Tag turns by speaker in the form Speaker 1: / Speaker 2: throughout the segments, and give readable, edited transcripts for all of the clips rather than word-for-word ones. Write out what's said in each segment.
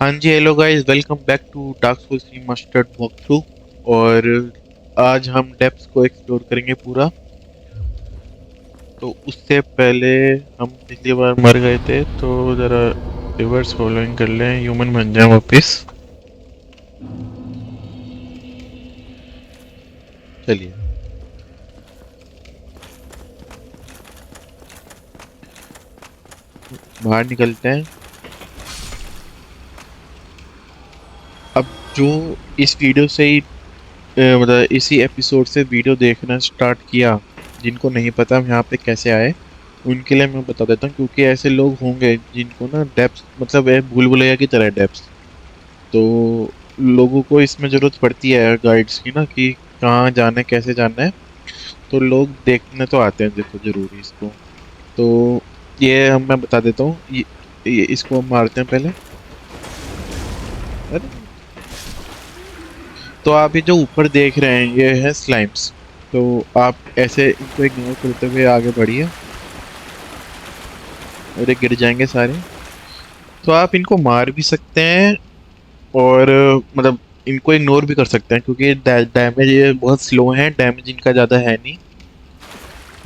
Speaker 1: हाँ जी, hello guys, welcome back to Dark Souls Remastered walkthrough. और आज हम डेप्थ्स को एक्सप्लोर करेंगे पूरा। तो उससे पहले हम पिछली बार मर गए थे, तो ज़रा रिवर्स फॉलोइंग कर लें, ह्यूमन बन जाए वापस। चलिए बाहर निकलते हैं। अब जो इस वीडियो से ही मतलब इसी एपिसोड से वीडियो देखना स्टार्ट किया, जिनको नहीं पता हम यहाँ पे कैसे आए, उनके लिए मैं बता देता हूँ। क्योंकि ऐसे लोग होंगे जिनको ना डेप्थ मतलब है भूल भुलैया की तरह डेप्थ। तो लोगों को इसमें जरूरत पड़ती है गाइड्स की ना, कि कहाँ जाना है कैसे जाना है। तो लोग देखने तो आते हैं, देखो जरूरी इसको। तो ये हम मैं बता देता हूँ। ये इसको हम मारते हैं पहले। अरे, तो आप ये जो ऊपर देख रहे हैं ये है स्लाइम्स। तो आप ऐसे इनको इग्नोर करते हुए आगे बढ़िए, और ये गिर जाएंगे सारे। तो आप इनको मार भी सकते हैं, और मतलब इनको इग्नोर भी कर सकते हैं, क्योंकि डैमेज ये बहुत स्लो है, डैमेज इनका ज़्यादा है नहीं।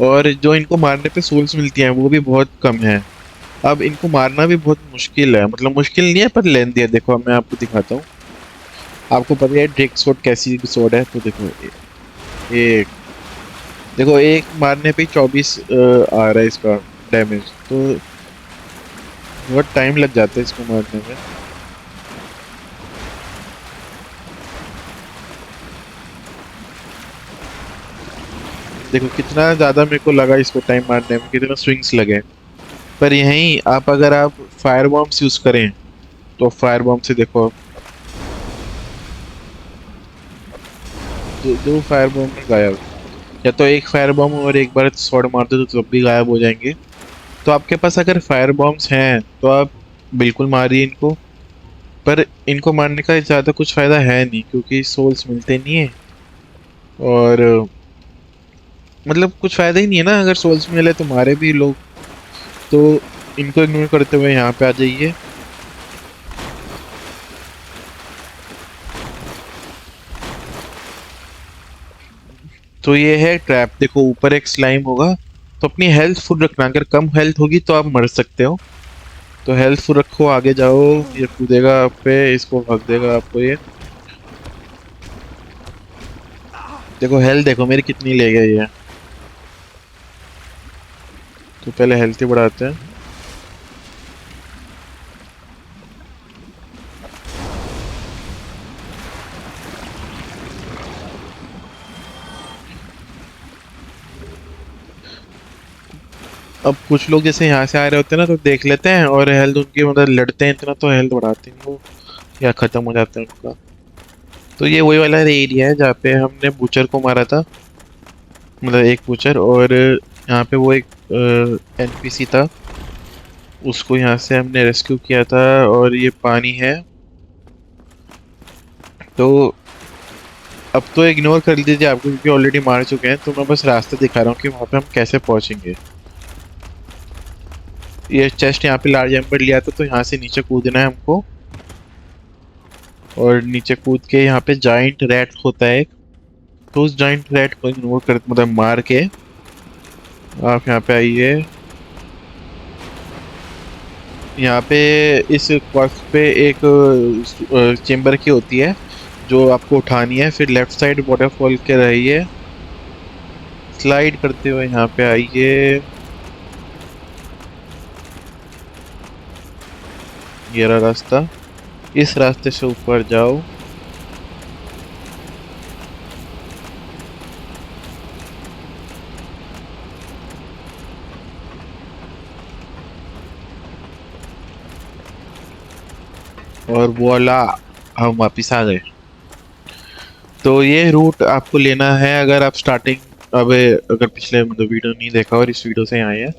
Speaker 1: और जो इनको मारने पे सोल्स मिलती हैं वो भी बहुत कम है। अब इनको मारना भी बहुत मुश्किल है, मतलब मुश्किल नहीं है पर लेंदी है। देखो मैं आपको दिखाता हूँ। आपको पता है ड्रेक स्वॉर्ड कैसी स्वॉर्ड है? तो देखो एक देखो एक मारने पे 24 आ रहा है इसका डैमेज। तो बहुत टाइम लग जाता है इसको मारने में। देखो कितना ज़्यादा मेरे को लगा इसको टाइम मारने में, कितना स्विंग्स लगे। पर यहीं अगर आप फायर बॉम्ब्स यूज़ करें, तो फायर बॉम्ब से देखो दो फायर बॉम्ब में गायब। या तो एक फायर बॉम्ब और एक बार शॉट मार दो तो तब भी गायब हो जाएंगे। तो आपके पास अगर फायर बॉम्ब्स हैं तो आप बिल्कुल मारिए इनको। पर इनको मारने का ज़्यादा कुछ फ़ायदा है नहीं, क्योंकि सोल्स मिलते नहीं है। और मतलब कुछ फ़ायदा ही नहीं है ना, अगर सोल्स मिले तो मारे भी लोग। तो इनको इग्नोर करते हुए यहाँ पे आ जाइए। तो ये है ट्रैप। देखो ऊपर एक स्लाइम होगा। तो अपनी हेल्थ फुल रखना, अगर कम हेल्थ होगी तो आप मर सकते हो। तो हेल्थ फुल रखो, आगे जाओ। ये कूदेगा आप पे, इसको भग देगा आपको ये। देखो हेल्थ देखो मेरी कितनी ले गई है। तो पहले हेल्थ ही बढ़ाते हैं। अब कुछ लोग जैसे यहाँ से आ रहे होते हैं ना, तो देख लेते हैं और हेल्थ उनकी मतलब लड़ते हैं इतना तो हेल्थ बढ़ाते हैं वो, या खत्म हो जाता है उनका। तो ये वही वाला एरिया है जहाँ पे हमने बूचर को मारा था, मतलब एक बूचर। और यहाँ पे वो एक एनपीसी था, उसको यहाँ से हमने रेस्क्यू किया था। और ये पानी है। तो अब तो इग्नोर कर लीजिए आपको, क्योंकि ऑलरेडी मार चुके हैं। तो मैं बस रास्ता दिखा रहा हूँ कि वहाँ पे हम कैसे पहुँचेंगे। ये चेस्ट यहाँ पे लार्ज एम्बर लिया था, तो यहाँ से नीचे कूदना है हमको। और नीचे कूद के यहाँ पे जाइंट रैट होता है एक। तो उस जाइंट रैट को इग्नोर कर मतलब मार के आप यहाँ पे आइए। यहाँ पे इस क्वेस्ट पे एक चेम्बर की होती है जो आपको उठानी है। फिर लेफ्ट साइड वाटरफॉल के रहिए, स्लाइड करते हुए यहाँ पे आइए। ये रहा रास्ता, इस रास्ते से ऊपर जाओ। और वोला, हम वापिस आ गए। तो ये रूट आपको लेना है अगर आप स्टार्टिंग, अब अगर पिछले मतलब वीडियो नहीं देखा और इस वीडियो से आए हैं,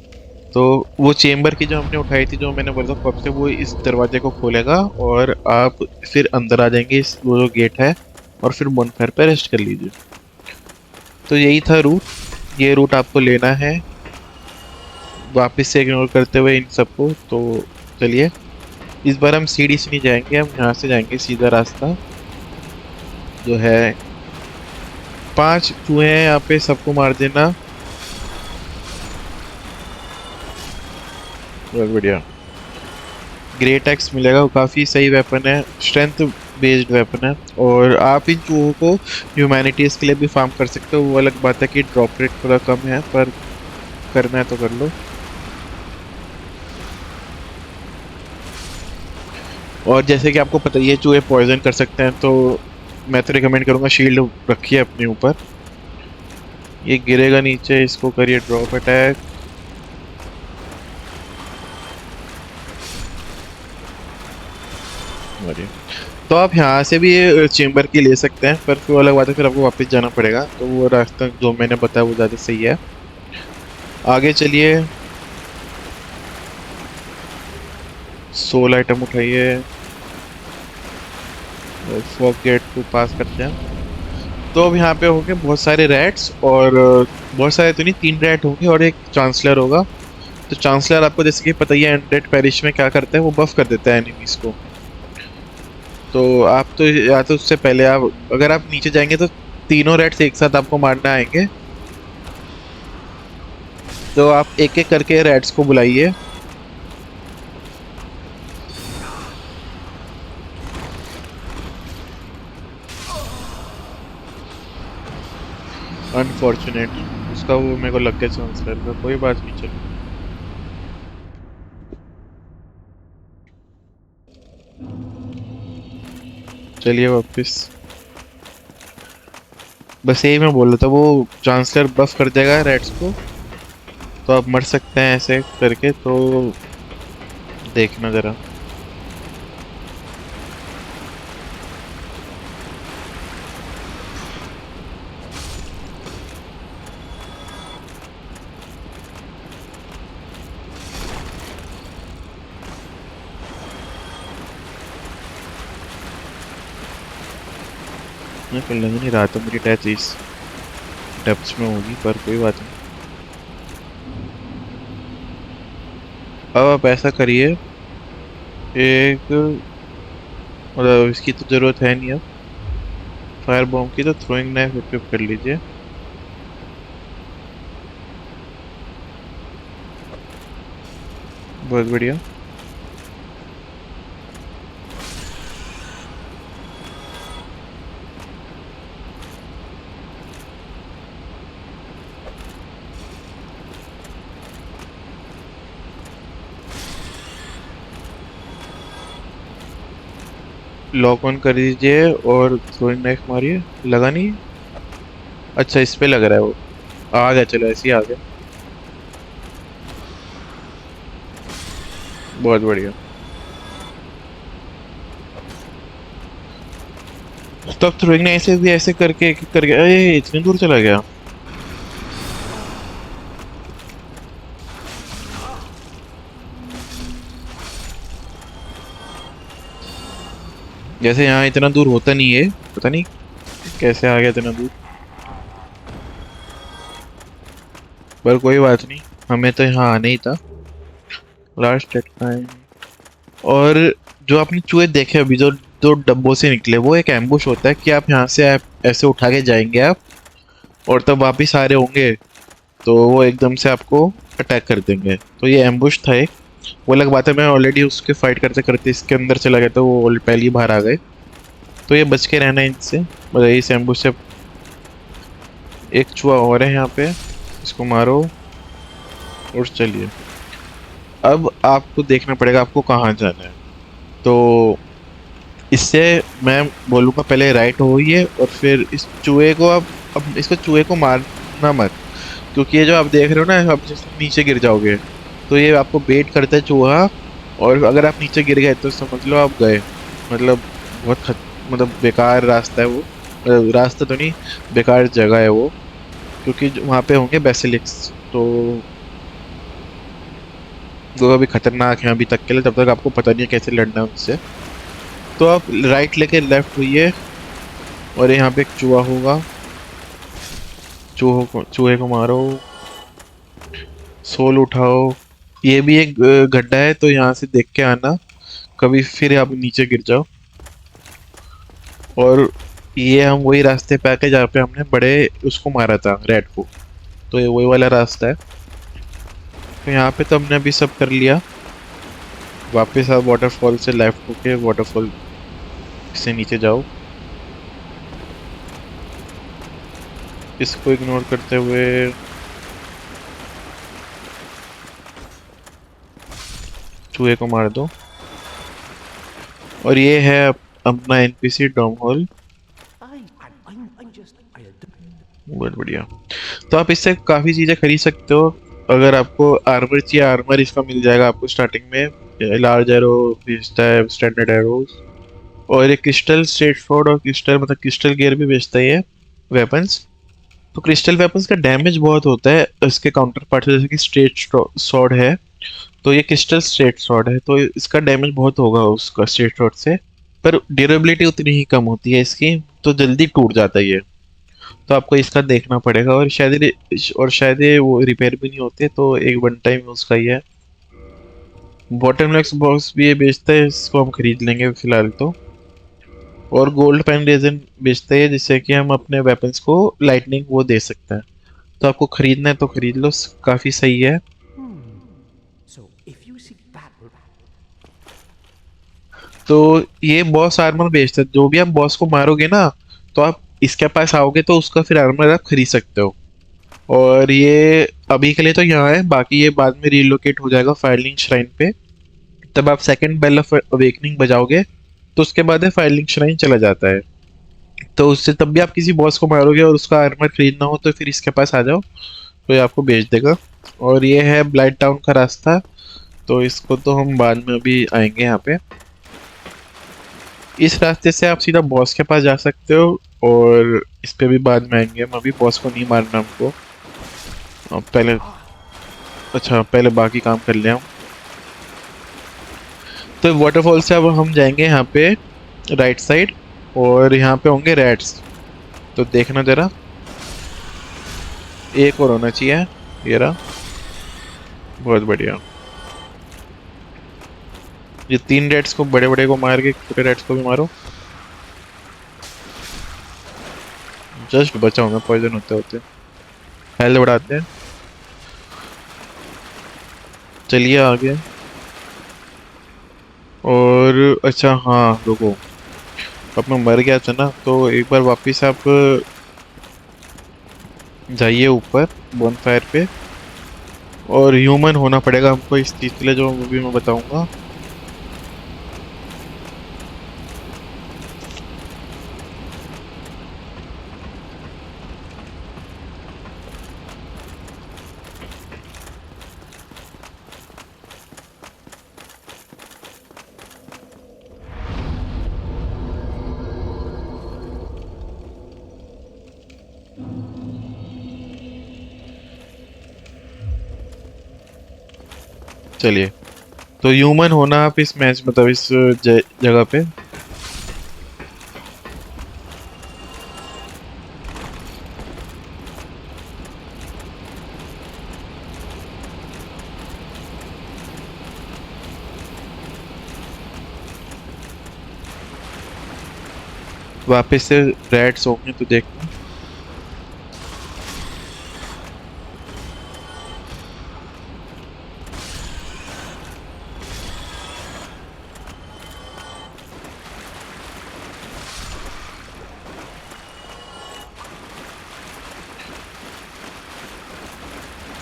Speaker 1: तो वो चेम्बर की जो हमने उठाई थी, जो मैंने बोला था कब से, वो इस दरवाजे को खोलेगा और आप फिर अंदर आ जाएंगे। इस वो जो गेट है, और फिर bonfire पे रेस्ट कर लीजिए। तो यही था रूट, ये रूट आपको लेना है वापस से इग्नोर करते हुए इन सबको। तो चलिए। इस बार हम सीढ़ी से नहीं जाएंगे, हम यहाँ से जाएंगे सीधा रास्ता जो है। 5 चूहे हैं यहाँ पे, सबको मार देना। बहुत बढ़िया। ग्रेट एक्स मिलेगा, वो काफ़ी सही वेपन है, स्ट्रेंथ बेस्ड वेपन है। और आप इन चूहों को ह्यूमैनिटीज़ के लिए भी फार्म कर सकते हो। वो अलग बात है कि ड्रॉप रेट थोड़ा कम है, पर करना है तो कर लो। और जैसे कि आपको पता ही है चूहे पॉइजन कर सकते हैं, तो मैं तो रिकमेंड करूँगा शील्ड रखिए अपने ऊपर। ये गिरेगा नीचे, इसको करिए ड्रॉप अटैक। बढ़िया। तो आप यहाँ से भी ये चेम्बर की ले सकते हैं, पर फिर अलग बात है, फिर आपको वापस जाना पड़ेगा। तो वो रास्ता जो मैंने बताया वो ज़्यादा सही है। आगे चलिए। 16 आइटम उठाइए और फॉग गेट को पास करते हैं। तो अब यहाँ पे होंगे बहुत सारे रैट्स, और बहुत सारे तो नहीं, 3 रैट होंगे और एक चांसलर होगा। तो चांसलर आपको जैसे कि पता ही है अनडेड पैरिश में क्या करता है, वो बफ कर देता है एनिमीज को। तो आप तो या तो उससे पहले आप, अगर आप नीचे जाएंगे तो तीनों रेड्स एक साथ आपको मारने आएंगे। तो आप एक एक करके रेड्स को बुलाइए। अनफॉर्चुनेट, उसका वो मेरे को लग गया चांसलर का, कोई बात नहीं, चलो। चलिए वापस। बस यही मैं बोल रहा था, वो चांसलर बफ कर देगा रेड्स को, तो आप मर सकते हैं ऐसे करके, तो देखना जरा। मैं फिर लग नहीं रहा था मेरी टैच इस डेप्थ में होगी, पर कोई बात नहीं। अब आप ऐसा करिए, एक मतलब इसकी तो ज़रूरत है नहीं अब फायर बॉम्ब की, तो थ्रोइंग नाइफ इक्विप कर लीजिए। बहुत बढ़िया। लॉक ऑन कर दीजिए और थ्रोइंग नाइफ मारिए। लगा नहीं? अच्छा, इस पे लग रहा है वो। आ गया, चलो ऐसे ही आ गया। बहुत बढ़िया। तो अब थ्रोइंग नाइफ से भी ऐसे करके एक एक करके, अरे इतनी दूर चला गया। जैसे यहाँ इतना दूर होता नहीं है, पता नहीं कैसे आ गया इतना दूर, पर कोई बात नहीं, हमें तो यहाँ आना ही था। Last at time. और जो आपने चूहे देखे अभी, जो दो डब्बों से निकले, वो एक एम्बुश होता है कि आप यहाँ से आप ऐसे उठा के जाएंगे आप, और तब वापिस आ रहे होंगे तो वो एकदम से आपको अटैक कर देंगे। तो ये एम्बुश था एक। वो अलग बात है, मैं ऑलरेडी उसके फाइट करते करते इसके अंदर चला गया, तो वो पहले ही बाहर आ गए। तो ये बच के रहना है इनसे, मतलब इस एम्बुश से। एक चूहा और है यहाँ पे, इसको मारो और चलिए। अब आपको देखना पड़ेगा आपको कहाँ जाना है। तो इससे मैं बोलूँगा पहले राइट होइए, और फिर इस चूहे को आप, अब इसको चूहे को मारना मत, क्योंकि ये जो आप देख रहे हो ना, आप जैसे नीचे गिर जाओगे, तो ये आपको बेट करता है चूहा। और अगर आप नीचे गिर गए तो समझ लो आप गए, मतलब बहुत मतलब बेकार रास्ता है वो। रास्ता तो नहीं, बेकार जगह है वो, क्योंकि वहाँ पे होंगे बेसिलिक्स, तो वो अभी खतरनाक है अभी तक के लिए, तब तक आपको पता नहीं है कैसे लड़ना है उनसे। तो आप राइट लेके लेफ्ट हुई, और यहाँ पे एक चूहा होगा, चूहे को मारो। सोल उठाओ। ये भी एक गड्ढा है, तो यहाँ से देख के आना, कभी फिर आप नीचे गिर जाओ। और ये हम वही रास्ते पे आके जहाँ पे हमने बड़े उसको मारा था, रेड को। तो ये वही वाला रास्ता है। तो यहाँ पे तो हमने अभी सब कर लिया। वापस आप वाटरफॉल से लेफ्ट होके वाटरफॉल से नीचे जाओ। इसको इग्नोर करते हुए चूहे को मार दो। और ये है अपना एनपीसी डॉम हॉल। बहुत बढ़िया। तो आप इससे काफ़ी चीज़ें खरीद सकते हो। अगर आपको आर्मर चाहिए, आर्मर इसका मिल जाएगा आपको स्टार्टिंग में। लार्ज एरो बेचता है, स्टैंडर्ड एरोज। और एक क्रिस्टल स्ट्रेट स्वॉर्ड और क्रिस्टल मतलब क्रिस्टल गियर भी बेचता है ये वेपन्स। तो क्रिस्टल वेपन्स का डैमेज बहुत होता है इसके काउंटर पार्ट से, जैसे कि स्ट्रेट स्वॉर्ड है। तो ये क्रिस्टल स्ट्रेट स्वॉर्ड है, तो इसका डैमेज बहुत होगा उसका स्ट्रेट स्वॉर्ड से। पर ड्यूरेबिलिटी उतनी ही कम होती है इसकी, तो जल्दी टूट जाता है ये। तो आपको इसका देखना पड़ेगा। और शायद ये वो रिपेयर भी नहीं होते, तो एक वन टाइम यूज का ही है। बॉटम बॉक्स भी ये बेचता है, इसको हम खरीद लेंगे फिलहाल तो। और गोल्ड पेन रेजन बेचते हैं, जिससे कि हम अपने वेपन्स को लाइटनिंग वो दे सकते हैं। तो आपको खरीदना है तो खरीद लो, काफी सही है। तो ये बॉस आर्मर बेचता है। जो भी आप बॉस को मारोगे ना, तो आप इसके पास आओगे तो उसका फिर आर्मर आप खरीद सकते हो। और ये अभी के लिए तो यहाँ है, बाकी ये बाद में रिलोकेट हो जाएगा फायरलिंग श्राइन पे। तब आप सेकंड बेल ऑफ अवेकनिंग बजाओगे, तो उसके बाद फायरलिंग श्राइन चला जाता है। तो उससे तब भी आप किसी बॉस को मारोगे और उसका आर्मर खरीदना हो, तो फिर इसके पास आ जाओ, तो ये आपको बेच देगा। और ये है ब्लाइट टाउन का रास्ता। तो इसको तो हम बाद में अभी आएंगे यहाँ पे। इस रास्ते से आप सीधा बॉस के पास जा सकते हो। और इस पे भी बाद में आएंगे हम, अभी बॉस को नहीं मारना हमको। पहले अच्छा, पहले बाकी काम कर ले हम। तो वाटरफॉल से अब हम जाएंगे यहाँ पे राइट साइड। और यहाँ पे होंगे रैट्स, तो देखना जरा। एक और होना चाहिए। ये रहा। बहुत बढ़िया। ये 3 रैट्स को, बड़े बड़े को मार के छोटे रैट्स को भी मारो। जस्ट बचा हूँ मैं पॉइजन होते होते। हेल्थ बढ़ाते हैं। चलिए आगे। और अच्छा हाँ रुको, अब मैं मर गया था ना, तो एक बार वापस आप जाइए ऊपर बॉनफायर पे। और ह्यूमन होना पड़ेगा हमको इस चीज़ के लिए, जो अभी मैं बताऊंगा। चलिए। तो ह्यूमन होना आप इस मैच मतलब इस जगह पे। वापस से रैट्स होंगे तो देखना।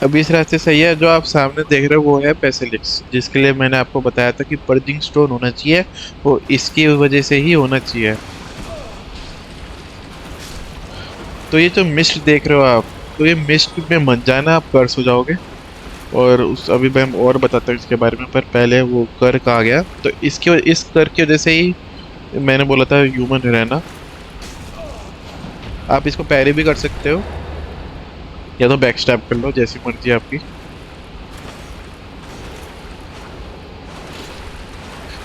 Speaker 1: अभी इस रास्ते सही है। जो आप सामने देख रहे हो वो है पेसिलिक्स, जिसके लिए मैंने आपको बताया था कि पर्जिंग स्टोन होना चाहिए। वो इसकी वजह से ही होना चाहिए। तो ये जो मिस्ट देख रहे हो आप, तो ये मिस्ट में मत जाना, आप कर्स हो जाओगे। और उस अभी मैं और बताता हूँ इसके बारे में, पर पहले वो कर कहा गया। तो इस कर की वजह से ही मैंने बोला था ह्यूमन रहना। आप इसको पैरी भी कर सकते हो, या तो बैक स्टैप कर लो, जैसी मर्जी आपकी।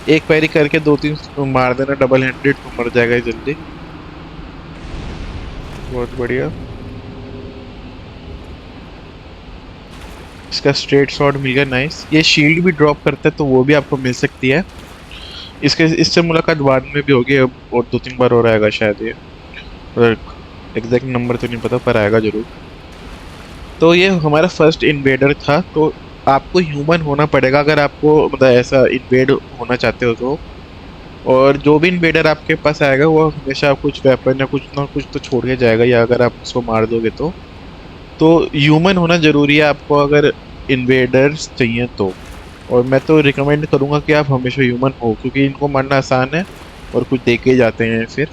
Speaker 1: एक पैरी करके 2-3 मार देना डबल हैंडेड, तो मर जाएगा ये जल्दी। बहुत बढ़िया। इसका स्ट्रेट शॉट मिल गया, नाइस। ये शील्ड भी ड्रॉप करता है, तो वो भी आपको मिल सकती है। इसके इससे मुलाकात बाद में भी होगी अब, और 2-3 बार और आएगा शायद ये, और एग्जैक्ट नंबर तो नहीं पता पर आएगा जरूर। तो ये हमारा फर्स्ट इन्वेडर था। तो आपको ह्यूमन होना पड़ेगा अगर आपको मतलब ऐसा इन्वेड होना चाहते हो तो। और जो भी इन्वेडर आपके पास आएगा वो हमेशा कुछ वेपन या कुछ ना कुछ तो छोड़ के जाएगा, या अगर आप उसको मार दोगे तो ह्यूमन होना ज़रूरी है आपको अगर इन्वेडर्स चाहिए तो। और मैं तो रिकमेंड करूँगा कि आप हमेशा ह्यूमन हो, क्योंकि इनको मारना आसान है और कुछ दे के जाते हैं फिर।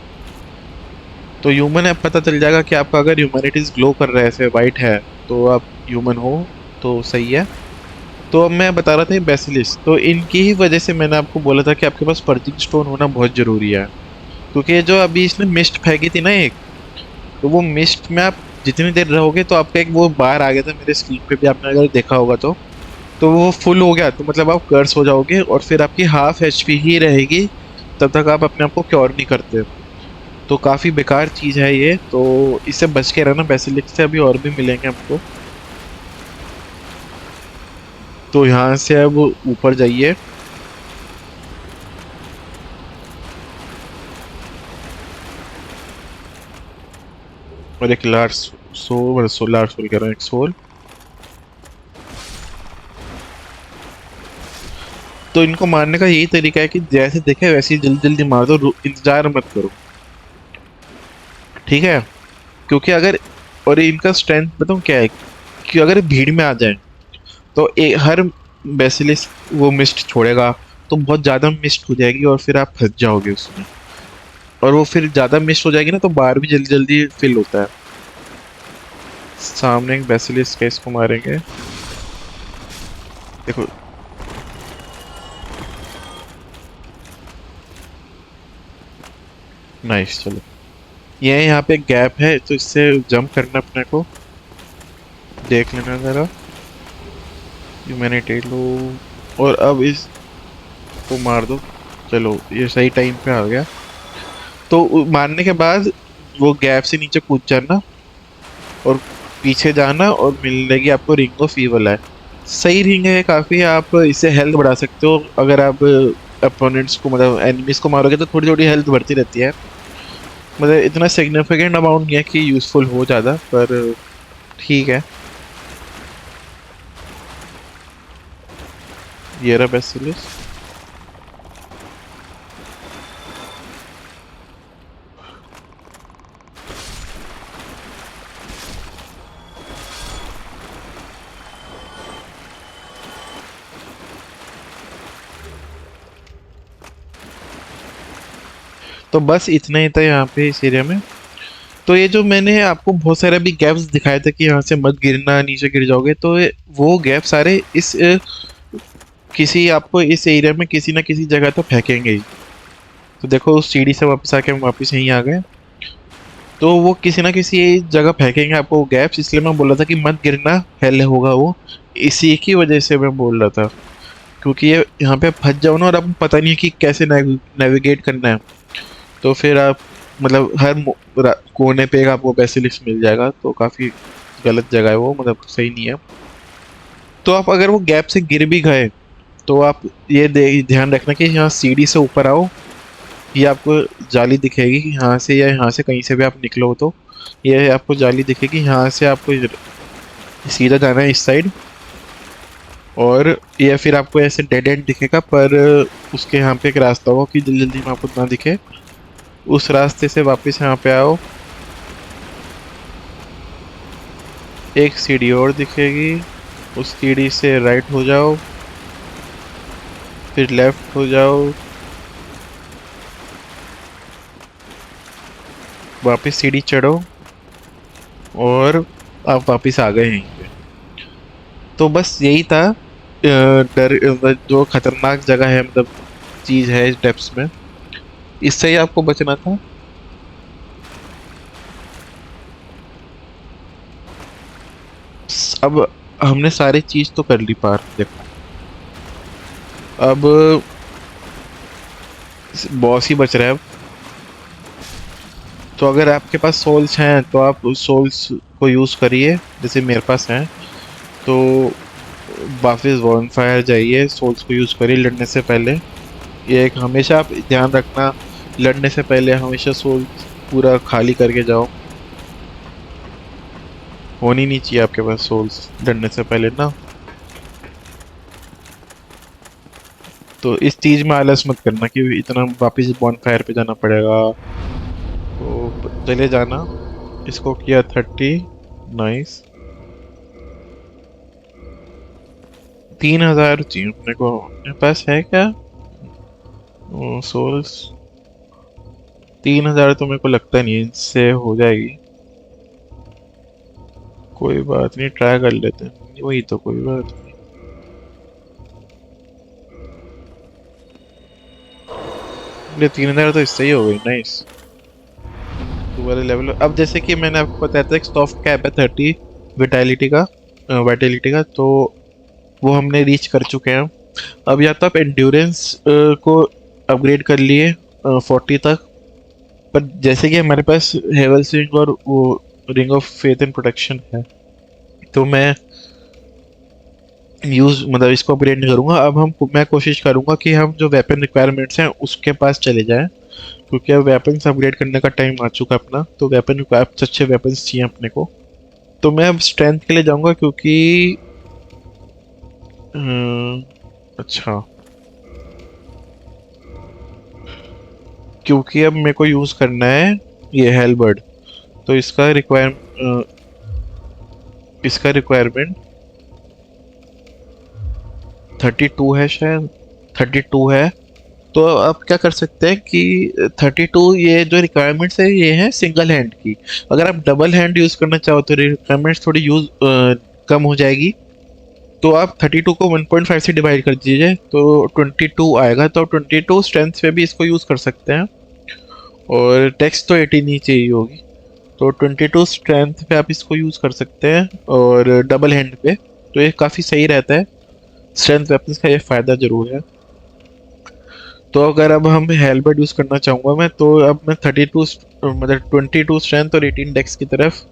Speaker 1: तो ह्यूमन है, पता चल जाएगा कि आपका अगर ह्यूमैनिटीज़ ग्लो कर रहा है, ऐसे वाइट है, तो आप ह्यूमन हो, तो सही है। तो अब मैं बता रहा था ये बेसिलिस, तो इनकी ही वजह से मैंने आपको बोला था कि आपके पास पर्जिंग स्टोन होना बहुत ज़रूरी है। क्योंकि ये जो अभी इसने मिस्ट फेंकी थी ना एक, तो वो मिस्ट में आप जितनी देर रहोगे तो आपका एक वो बार आ गया था मेरे स्क्रीन पे भी, आपने अगर देखा होगा तो वो फुल हो गया, तो मतलब आप कर्स हो जाओगे और फिर आपकी हाफ एचपी ही रहेगी तब तक आप अपने आप को क्योर नहीं करते। तो काफ़ी बेकार चीज़ है ये, तो इससे बच के रहना। बेसिलिक से अभी और भी मिलेंगे हमको। तो यहाँ से अब ऊपर जाइए। और एक लार्ज सोल, सोलार सोल कह रहा हूँ, एक सोल। तो इनको मारने का यही तरीका है कि जैसे देखे वैसे ही जल्दी जल्दी मार दो, इंतजार मत करो, ठीक है। क्योंकि अगर, और इनका स्ट्रेंथ बताऊँ क्या है, कि अगर भीड़ में आ जाए तो हर बेसिलिस वो मिस्ट छोड़ेगा, तो बहुत ज़्यादा मिस्ट हो जाएगी और फिर आप फंस जाओगे उसमें। और वो फिर ज़्यादा मिस्ट हो जाएगी ना, तो बार भी जल्दी जल्दी फिल होता है। सामने एक बेसिलिस है, इसको मारेंगे। देखो, नाइस, चलो। ये यहाँ पे एक गैप है तो इससे जंप करना अपने को, देख लेना ज़रा। ह्यूमैनिटी लो, और अब इसको मार दो। चलो, ये सही टाइम पे आ गया। तो मारने के बाद वो गैप से नीचे कूद जाना और पीछे जाना, और मिल लेगी आपको रिंग ऑफ ईवल है। सही रिंग है काफ़ी, आप इससे हेल्थ बढ़ा सकते हो। अगर आप अपोनेंट्स को मतलब एनिमीज को मारोगे तो थोड़ी थोड़ी हेल्थ बढ़ती रहती है। मतलब इतना सिग्निफिकेंट अमाउंट नहीं है कि यूज़फुल हो ज़्यादा, पर ठीक है। ये रहा बेसिलिस। तो बस इतना ही था यहाँ पे इस एरिया में। तो ये जो मैंने आपको बहुत सारे अभी गैप्स दिखाए थे कि यहाँ से मत गिरना, नीचे गिर जाओगे, तो वो गैप सारे इस किसी आपको इस एरिया में किसी ना किसी जगह तो फेंकेंगे ही। तो देखो उस सीढ़ी से वापस आके हम वापस यहीं आ गए। तो वो किसी ना किसी जगह फेंकेंगे आपको गैप्स, इसलिए मैं बोल रहा था कि मत गिरना, पहले होगा वो। इसी की वजह से मैं बोल रहा था, क्योंकि ये यहाँ पे फंस जाओ ना और आपको पता नहीं है कि कैसे नेविगेट करना है, तो फिर आप मतलब हर कोने पे एक आपको बेसिलिस्क मिल जाएगा, तो काफ़ी गलत जगह है वो, मतलब सही नहीं है। तो आप अगर वो गैप से गिर भी गए तो आप ये ध्यान रखना कि यहाँ सीढ़ी से ऊपर आओ, ये आपको जाली दिखेगी यहाँ से, या यहाँ से कहीं से भी आप निकलो तो ये आपको जाली दिखेगी, यहाँ से आपको सीधा जाना है इस साइड। और या फिर आपको ऐसे डेड एंड दिखेगा, पर उसके यहाँ पे एक रास्ता होगा कि जल्दी जल्दी में आपको ना दिखे, उस रास्ते से वापस यहाँ पे आओ। एक सीढ़ी और दिखेगी, उस सीढ़ी से राइट हो जाओ, फिर लेफ्ट हो जाओ, वापस सीढ़ी चढ़ो, और आप वापस आ गए यहीं पे। तो बस यही था। डर जो खतरनाक जगह है, मतलब चीज़ है इस डेप्स में, इससे ही आपको बचना था। अब हमने सारी चीज़ तो कर ली पार, देखो अब बॉस ही बच रहा है अब। तो अगर आपके पास सोल्स हैं तो आप उस सोल्स को यूज़ करिए, जैसे मेरे पास हैं। तो वापस वॉन फायर जाइए, सोल्स को यूज़ करिए लड़ने से पहले। ये एक हमेशा आप ध्यान रखना, लड़ने से पहले हमेशा सोल पूरा खाली करके जाओ। होनी नहीं चाहिए आपके पास सोल्स लड़ने से पहले ना। तो इस चीज में आलस मत करना कि इतना वापस बॉन फायर पे जाना पड़ेगा। तो चले जाना। इसको किया 30। नाइस। 3000 चाहिए अपने को। अपने पास है क्या सोल्स? 3000 तो मेरे को लगता नहीं है इनसे हो जाएगी। कोई बात नहीं, ट्राई कर लेते हैं, वही तो, कोई बात नहीं। ये 3000 तो इससे ही हो गई। नाइस। दोबारा लेवल अब, जैसे कि मैंने आपको बताया था एक सॉफ्ट कैप है 30 विटालिटी का, वाइटलिटी का, तो वो हमने रीच कर चुके हैं। अब या तो आप एंड्योरेंस को अपग्रेड कर लिए 40 तक, पर जैसे कि हमारे पास हेवल स्विंग और वो ring of faith and protection है, तो मैं यूज मतलब इसको अपग्रेड नहीं करूंगा। अब मैं कोशिश करूंगा कि हम जो वेपन रिक्वायरमेंट्स हैं उसके पास चले जाएं, क्योंकि अब वेपन्स अपग्रेड करने का टाइम आ चुका है अपना। तो वेपन अच्छे वेपन्स चाहिए अपने को। तो मैं अब स्ट्रेंथ के लिए जाऊंगा, क्योंकि अच्छा, क्योंकि अब मेरे को यूज करना है ये हेलबर्ड। तो इसका रिक्वायरमेंट 32 है शायद। 32 है। तो आप क्या कर सकते हैं कि 32 ये जो रिक्वायरमेंट्स है ये है सिंगल हैंड की। अगर आप डबल हैंड यूज करना चाहो तो रिक्वायरमेंट्स थोड़ी कम हो जाएगी। तो आप 32 को 1.5 से डिवाइड कर दीजिए तो 22 आएगा। तो 22 स्ट्रेंथ पे भी इसको यूज कर सकते हैं, और टेक्स्ट तो 18 ही चाहिए होगी। तो 22 स्ट्रेंथ पे आप इसको यूज कर सकते हैं, और डबल हैंड पे तो ये काफ़ी सही रहता है। स्ट्रेंथ वेपन्स का ये फायदा जरूर है। तो अगर अब हम हेलमेट यूज करना चाहूंगा मैं, तो अब मैं 32 मतलब 22 स्ट्रेंथ और 18 डेक्स की तरफ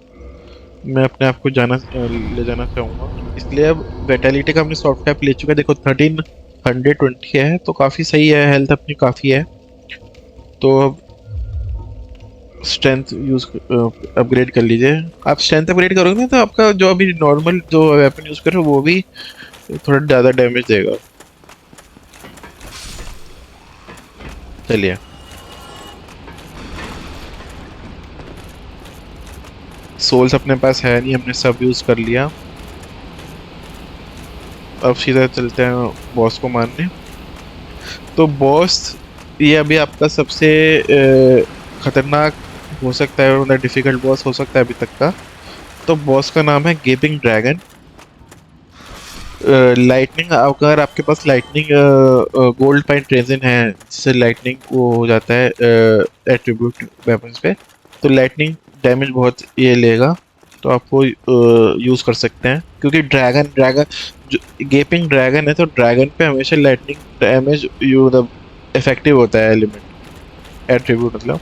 Speaker 1: मैं अपने आप को ले जाना चाहूंगा। इसलिए अब वेटेलिटी का हमने सॉफ्ट कैप ले चुका है। देखो 1320 है, तो काफ़ी सही है, हेल्थ अपनी काफ़ी है। तो अब स्ट्रेंथ यूज अपग्रेड कर लीजिए। आप स्ट्रेंथ अपग्रेड करोगे ना, तो आपका जो अभी नॉर्मल जो वेपन यूज कर रहे हो वो भी थोड़ा ज़्यादा डैमेज देगा। चलिए, सोल्स अपने पास है नहीं, हमने सब यूज कर लिया। अब सीधा चलते हैं बॉस को मारने। तो बॉस ये अभी आपका सबसे खतरनाक हो सकता है, मतलब डिफिकल्ट बॉस हो सकता है अभी तक का। तो बॉस का नाम है गेपिंग ड्रैगन। लाइटनिंग, अगर आपके पास लाइटनिंग गोल्ड पॉइंट रेजिन है जिससे लाइटनिंग वो हो जाता है एट्रीब्यूट वेपन्स पे, तो लाइटनिंग डैमेज बहुत ये लेगा। तो आप वो यूज़ कर सकते हैं, क्योंकि ड्रैगन ड्रैगन जो गेपिंग ड्रैगन है, तो ड्रैगन पे हमेशा लाइटनिंग डैमेज यू मतलब इफेक्टिव होता है एलिमेंट, एट्रीब्यूट मतलब।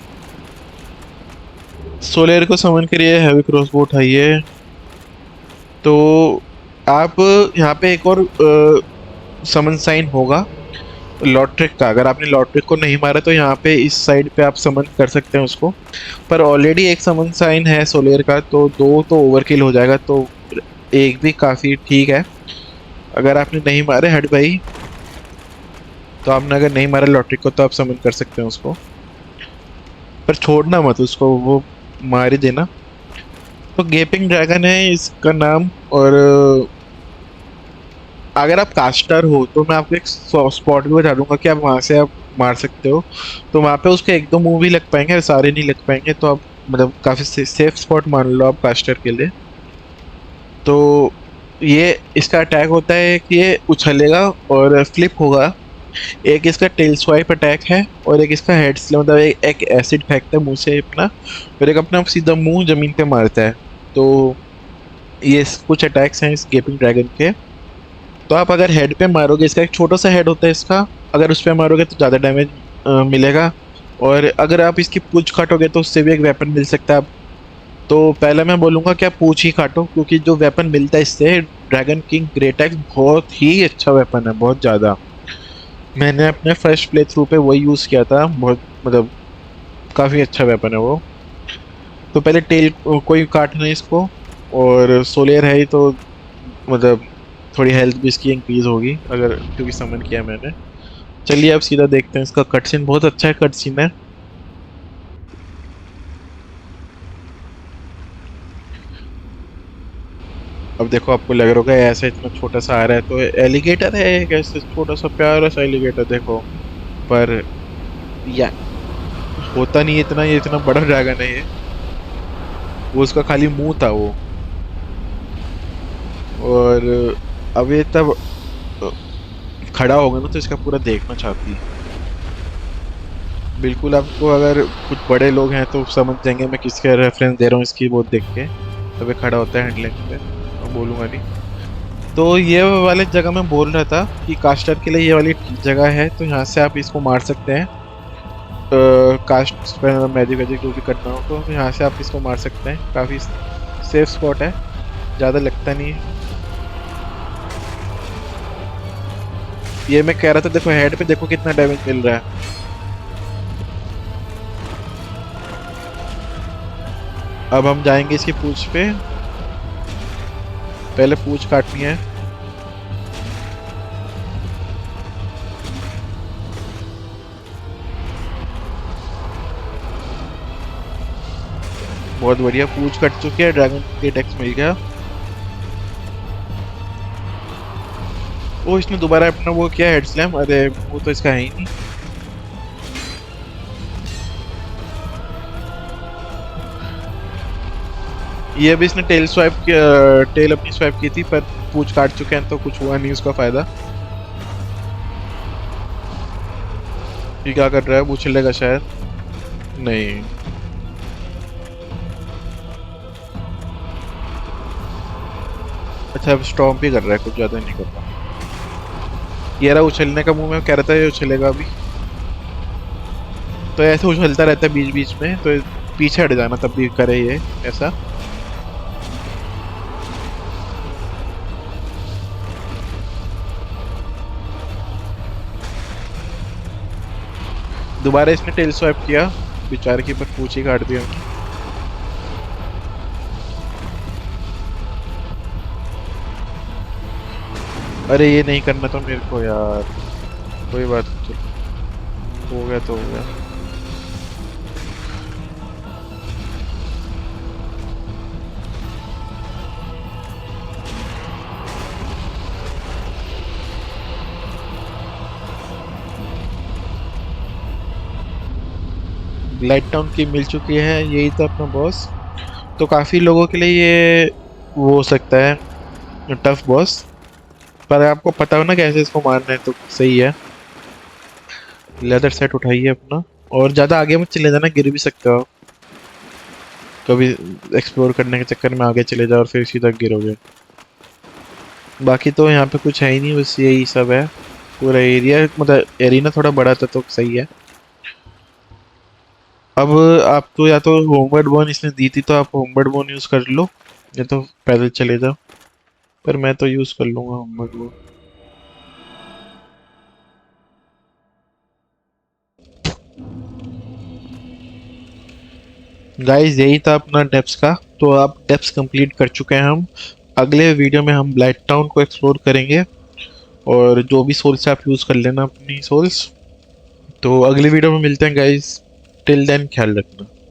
Speaker 1: सोलेर को समन करिए, हैवी क्रॉसबो उठाइए। तो आप यहाँ पे एक और समन साइन होगा लॉट्रिक का। अगर आपने लॉट्रिक को नहीं मारा तो यहाँ पे इस साइड पे आप समन कर सकते हैं उसको। पर ऑलरेडी एक समन साइन है सोलेर का, तो दो तो ओवरकिल हो जाएगा, तो एक भी काफ़ी ठीक है। अगर आपने नहीं मारे हट भाई, तो आपने अगर नहीं मारा लॉट्रिक को तो आप समन कर सकते हैं उसको, पर छोड़ना मत उसको, वो मार ही देना। तो गेपिंग ड्रैगन है इसका नाम। और अगर आप कास्टर हो तो मैं आपको एक स्पॉट भी बता दूंगा कि आप वहाँ से आप मार सकते हो। तो वहाँ पे उसके एक दो मूव भी लग पाएंगे, सारे नहीं लग पाएंगे, तो आप मतलब काफ़ी सेफ स्पॉट मान लो आप कास्टर के लिए। तो ये इसका अटैक होता है कि ये उछलेगा और फ्लिप होगा। एक इसका टेल स्वाइप अटैक है, और एक इसका हेड स्लैम, मतलब एक एसिड फेंकता है मुंह से अपना, और एक अपना सीधा मुंह जमीन पे मारता है। तो ये कुछ अटैक्स हैं इस गेपिंग ड्रैगन के। तो आप अगर हेड पे मारोगे, इसका एक छोटा सा हेड होता है इसका, अगर उस पर मारोगे तो ज़्यादा डैमेज मिलेगा। और अगर आप इसकी पूंछ काटोगे तो उससे भी एक वेपन मिल सकता है। आप तो पहले मैं बोलूँगा कि आप पूंछ ही काटो, क्योंकि जो वेपन मिलता है इससे ड्रैगन किंग ग्रेट एक्स बहुत ही अच्छा वेपन है, बहुत ज़्यादा। मैंने अपने फर्स्ट प्ले थ्रू पे वही यूज़ किया था, बहुत मतलब काफ़ी अच्छा वेपन है वो। तो पहले टेल कोई काटना है इसको, और सोलियर है ही तो मतलब थोड़ी हेल्थ भी इसकी इंक्रीज होगी अगर, क्योंकि समन किया मैंने। चलिए अब सीधा देखते हैं, इसका कट सीन बहुत अच्छा है, कट सीन है। अब देखो आपको लग रहा होगा ऐसा इतना छोटा सा आ रहा है तो एलिगेटर है, एक ऐसे छोटा सा प्यारा सा एलिगेटर देखो। पर या होता नहीं है इतना, ये इतना बड़ा ड्रैगन है ये। वो उसका खाली मुंह था वो। और अब ये तब खड़ा होगा ना तो इसका पूरा देखना चाहती है। बिल्कुल, आपको अगर कुछ बड़े लोग हैं तो समझ जाएंगे मैं किसका रेफरेंस दे रहा हूँ इसकी वो देख के। तब ये खड़ा होता है हैंडलिंग पे, मैं बोलूँगा नहीं। तो ये वाले जगह मैं बोल रहा था कि कास्टर के लिए ये वाली जगह है, तो यहाँ से आप इसको मार सकते हैं। कास्ट पे मैजिक वैजिक जो भी करना हो तो यहाँ से आप इसको मार सकते हैं, काफ़ी सेफ स्पॉट है, ज़्यादा लगता नहीं है। ये मैं कह रहा था, देखो हेड पे देखो कितना डैमेज मिल रहा है। अब हम जाएंगे इसकी पूंछ पे, पहले पूंछ काटनी है। बहुत बढ़िया, पूंछ कट चुकी है, ड्रैगन के अटैक्स मिल गया। ओ इसने दोबारा अपना वो किया हेड स्लैम, अरे वो तो इसका है ही नहीं। ये भी इसने टेल स्वाइप किया, टेल अपनी स्वाइप की थी, पर पूंछ काट चुके हैं तो कुछ हुआ नहीं उसका फायदा। ये क्या कर रहा है, वो उछलेगा शायद। नहीं। अच्छा अब स्टॉम्प भी कर रहा है, कुछ ज्यादा नहीं कर रहा। ये रहा उछलने का मुंह में, कह रहा था ये उछलेगा अभी। तो ऐसे उछलता रहता है बीच बीच में, तो पीछे हट जाना तब भी करे ये ऐसा। दोबारा इसने टेल स्वाइप किया, बेचारे की पर पूंछ ही काट दिया हमने। अरे ये नहीं करना था मेरे को यार, कोई बात नहीं, चलो हो गया तो हो गया। ब्लाइट टाउन की मिल चुकी है, यही था अपना बॉस। तो काफी लोगों के लिए ये वो हो सकता है टफ बॉस, पर आपको पता हो ना कैसे इसको मारना है तो सही है। लेदर सेट उठाइए अपना, और ज्यादा आगे मत चले जाना, गिर भी सकते हो आप। कभी एक्सप्लोर करने के चक्कर में आगे चले जाओ और फिर सीधा गिरोगे। बाकी तो यहाँ पे कुछ है ही नहीं, बस यही सब है। पूरा एरिया मतलब एरिना थोड़ा बड़ा था तो सही है। अब आप तो या तो होमवर्ड बोन इसने दी थी तो आप होमवर्ड बोन यूज कर लो, या तो पैदल चले जाओ। पर मैं तो यूज कर लूंगा होमवर्ड बोन। गाइस यही था अपना डेप्स का। तो आप डेप्स कंप्लीट कर चुके हैं हम। अगले वीडियो में हम ब्लाइट टाउन को एक्सप्लोर करेंगे, और जो भी सोल्स आप यूज कर लेना अपनी सोल्स। तो अगली वीडियो में मिलते हैं गाइस, टिल देन ख्याल रखना।